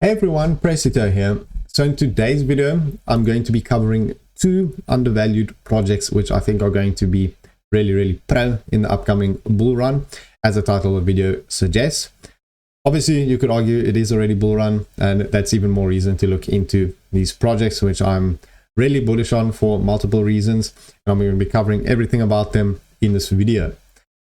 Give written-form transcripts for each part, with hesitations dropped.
Hey everyone, Prestito here. So in today's video, I'm going to be covering two undervalued projects which I think are going to be really pro in the upcoming bull run, as the title of the video suggests. Obviously, you could argue it is already bull run, and that's even more reason to look into these projects, which I'm really bullish on for multiple reasons. And I'm going to be covering everything about them in this video.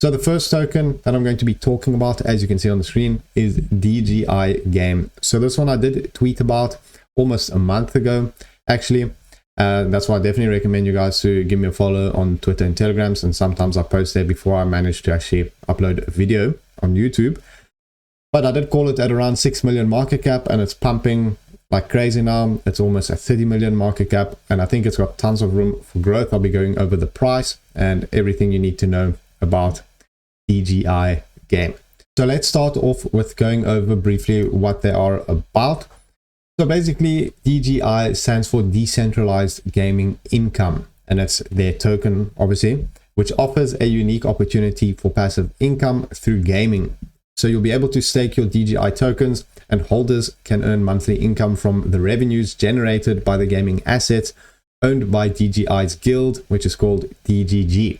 So the first token that I'm going to be talking about, as you can see on the screen, is DGI Game. So this one I did tweet about almost a month ago, actually. That's why I definitely recommend you guys to give me a follow on Twitter and Telegrams. And sometimes I post there before I manage to actually upload a video on YouTube. But I did call it at around 6 million market cap, and it's pumping like crazy now. It's almost at 30 million market cap, and I think it's got tons of room for growth. I'll be going over the price and everything you need to know about DGI Game. So let's start off with going over briefly what they are about. So basically, DGI stands for Decentralized Gaming Income, and it's their token, obviously, which offers a unique opportunity for passive income through gaming. So you'll be able to stake your DGI tokens, and holders can earn monthly income from the revenues generated by the gaming assets owned by DGI's guild, which is called DGG.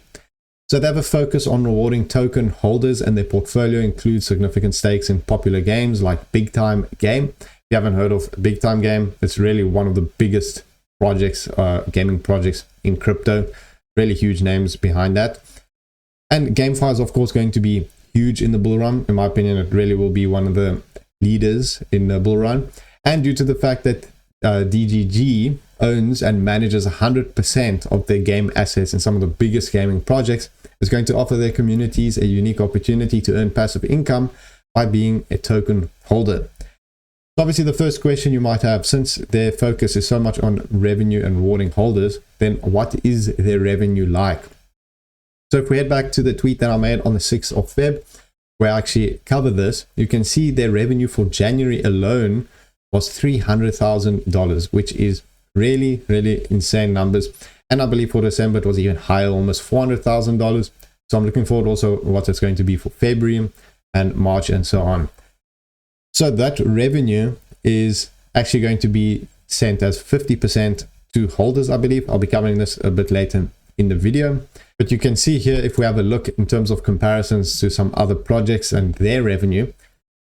So they have a focus on rewarding token holders, and their portfolio includes significant stakes in popular games like Big Time Game. If you haven't heard of Big Time Game, it's really one of the biggest projects, gaming projects in crypto. Really huge names behind that. And GameFi is of course going to be huge in the bull run. In my opinion, it really will be one of the leaders in the bull run. And due to the fact that DGG owns and manages 100% of their game assets in some of the biggest gaming projects, is going to offer their communities a unique opportunity to earn passive income by being a token holder. So obviously, the first question you might have, since their focus is so much on revenue and rewarding holders, then what is their revenue like? So if we head back to the tweet that I made on the 6th of Feb, where I actually covered this, you can see their revenue for January alone was $300,000, which is really insane numbers. And I believe for December it was even higher, almost $400,000. So I'm looking forward also what it's going to be for February and March and so on. So that revenue is actually going to be sent as 50% to holders, I believe. I'll be covering this a bit later in the video. But you can see here, if we have a look in terms of comparisons to some other projects and their revenue,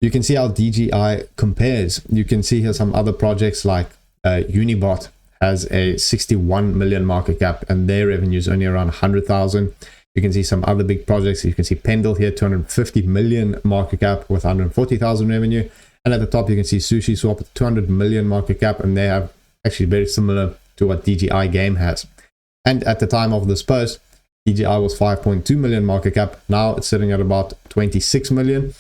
you can see how DGI compares. You can see here some other projects like Unibot has a 61 million market cap, and their revenue is only around 100,000. You can see some other big projects. You can see Pendle here, 250 million market cap with 140,000 revenue. And at the top, you can see Sushi Swap with 200 million market cap, and they have actually very similar to what DGI Game has. And at the time of this post, DGI was 5.2 million market cap. Now it's sitting at about 26 million,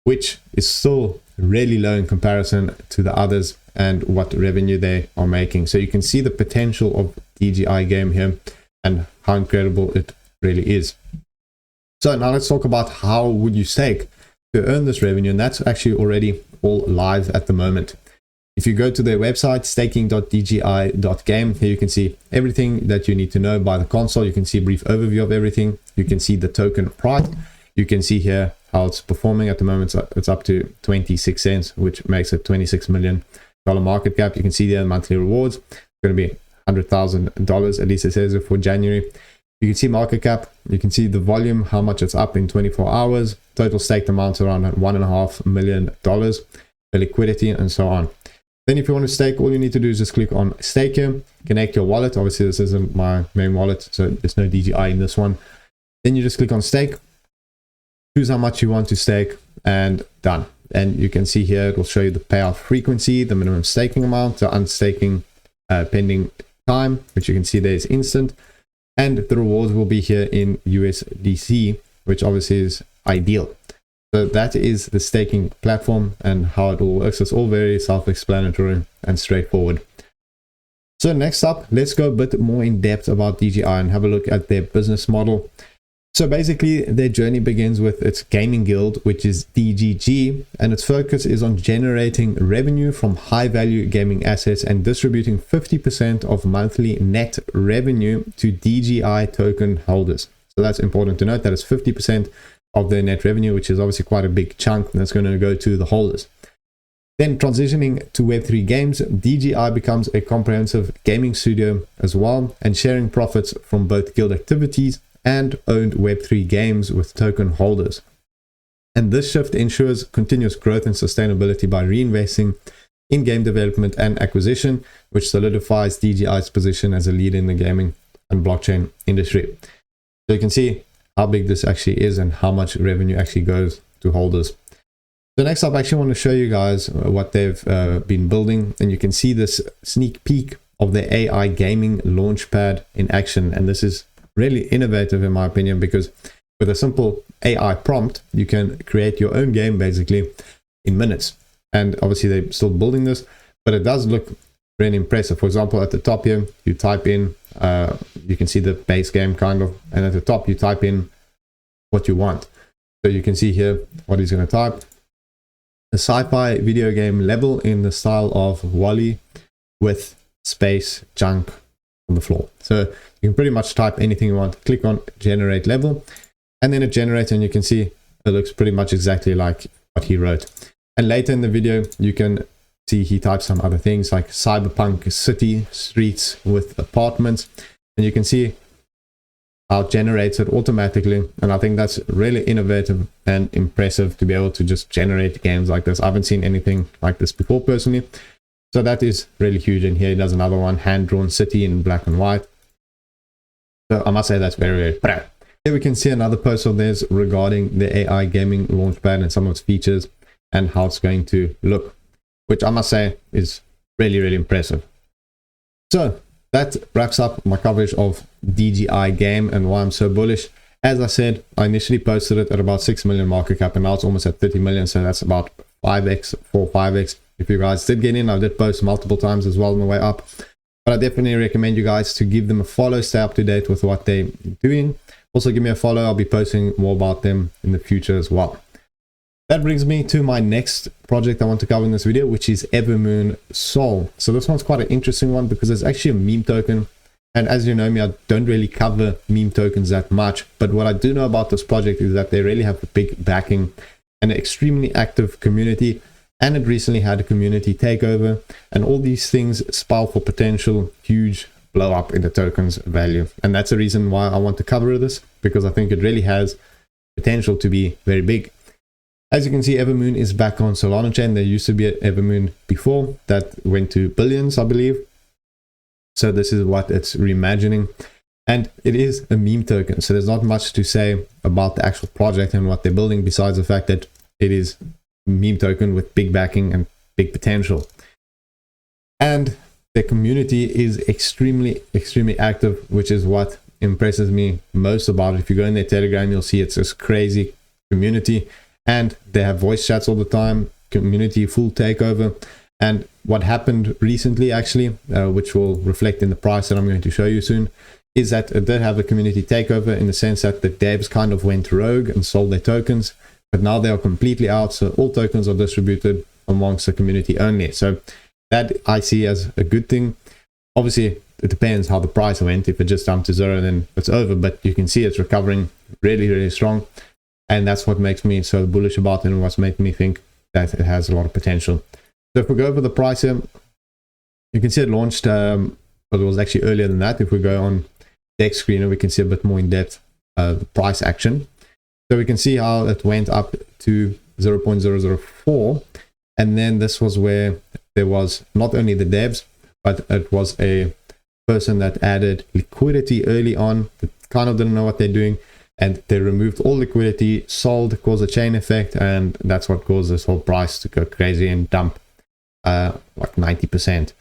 which is still really low in comparison to the others and what revenue they are making. So you can see the potential of DGI Game here and how incredible it really is. So now let's talk about how would you stake to earn this revenue, and that's actually already all live at the moment. If you go to their website, staking.dgi.game, here you can see everything that you need to know by the console. You can see a brief overview of everything. You can see the token price. You can see here how it's performing at the moment. It's up to 26 cents, which makes it $26 million market cap. You can see the monthly rewards. It's going to be $100,000, at least it says it for January. You can see market cap. You can see the volume, how much it's up in 24 hours. Total staked amounts around $1.5 million, the liquidity, and so on. Then if you want to stake, all you need to do is just click on stake here, connect your wallet. Obviously, this isn't my main wallet, so there's no DGI in this one. Then you just click on stake, choose how much you want to stake, and done. And you can see here, it will show you the payout frequency, the minimum staking amount, the unstaking pending time, which you can see there is instant. And the rewards will be here in USDC, which obviously is ideal. So that is the staking platform and how it all works. It's all very self-explanatory and straightforward. So next up, let's go a bit more in depth about DGI and have a look at their business model. So basically, their journey begins with its gaming guild, which is DGG, and its focus is on generating revenue from high-value gaming assets and distributing 50% of monthly net revenue to DGI token holders. So that's important to note, that it's 50% of their net revenue, which is obviously quite a big chunk that's going to go to the holders. Then transitioning to Web3 games, DGI becomes a comprehensive gaming studio as well, and sharing profits from both guild activities and owned Web3 games with token holders. And this shift ensures continuous growth and sustainability by reinvesting in game development and acquisition, which solidifies DGI's position as a leader in the gaming and blockchain industry. So you can see how big this actually is and how much revenue actually goes to holders. So next up, I actually want to show you guys what they've been building, and you can see this sneak peek of the AI gaming launchpad in action. And this is really innovative in my opinion, because with a simple AI prompt, you can create your own game basically in minutes. And obviously they're still building this, but it does look really impressive. For example, at the top here, you type in, you can see the base game kind of, and at the top you type in what you want. So you can see here what he's going to type. A sci-fi video game level in the style of Wall-E with space junk on the floor. So you can pretty much type anything you want, click on generate level, and then it generates, and you can see it looks pretty much exactly like what he wrote. And later in the video, you can see he types some other things like cyberpunk city streets with apartments, and you can see how it generates it automatically. And I think that's really innovative and impressive to be able to just generate games like this. I haven't seen anything like this before personally, so that is really huge. And here he does another one, hand-drawn city in black and white. So I must say that's very, very proud. Here we can see another post of theirs regarding the AI gaming launchpad and some of its features and how it's going to look, which I must say is really, really impressive. So that wraps up my coverage of DGI Game and why I'm so bullish. As I said, I initially posted it at about 6 million market cap, and now it's almost at 30 million. So that's about 5x, 5x. If you guys did get in, I did post multiple times as well on the way up. But I definitely recommend you guys to give them a follow, stay up to date with what they're doing. Also give me a follow. I'll be posting more about them in the future as well. That brings me to my next project I want to cover in this video, which is Evermoon Sol. So this one's quite an interesting one because it's actually a meme token. And as you know me, I don't really cover meme tokens that much. But what I do know about this project is that they really have a big backing and an extremely active community. And it recently had a community takeover. And all these things spell for potential huge blow up in the token's value. And that's the reason why I want to cover this, because I think it really has potential to be very big. As you can see, Evermoon is back on Solana chain. There used to be an Evermoon before that went to billions, I believe. So this is what it's reimagining. And it is a meme token. So there's not much to say about the actual project and what they're building besides the fact that it is a meme token with big backing and big potential. And the community is extremely, extremely active, which is what impresses me most about it. If you go in their Telegram, you'll see it's this crazy community. And they have voice chats all the time, community full takeover. And what happened recently, actually, which will reflect in the price that I'm going to show you soon, is that it did have a community takeover in the sense that the devs kind of went rogue and sold their tokens. But now they are completely out. So all tokens are distributed amongst the community only. So that I see as a good thing. Obviously, it depends how the price went. If it just jumped to zero, then it's over. But you can see it's recovering really, really strong. And that's what makes me so bullish about it and what's making me think that it has a lot of potential. So if we go over the price here, you can see it launched, but it was actually earlier than that. If we go on deck screener, we can see a bit more in depth the price action. So we can see how it went up to 0.004. And then this was where there was not only the devs, but it was a person that added liquidity early on that kind of didn't know what they're doing. And they removed all liquidity, sold, caused a chain effect, and that's what caused this whole price to go crazy and dump like 90%.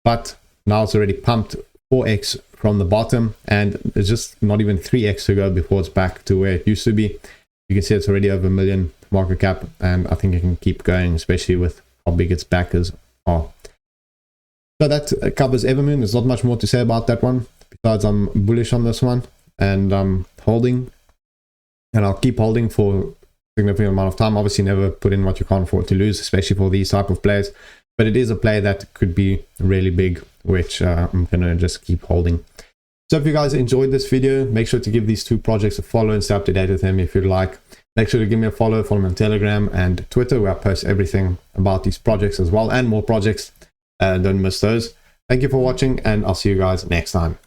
But now it's already pumped 4x from the bottom, and it's just not even 3x to go before it's back to where it used to be. You can see it's already over 1 million market cap, and I think it can keep going, especially with how big its backers are. So that covers Evermoon. There's not much more to say about that one, besides I'm bullish on this one, and I'm holding. And I'll keep holding for a significant amount of time. Obviously, never put in what you can't afford to lose, especially for these type of players. But it is a play that could be really big, which I'm going to just keep holding. So if you guys enjoyed this video, make sure to give these two projects a follow and stay up to date with them if you'd like. Make sure to give me a follow me on Telegram and Twitter, where I post everything about these projects as well, and more projects. Don't miss those. Thank you for watching, and I'll see you guys next time.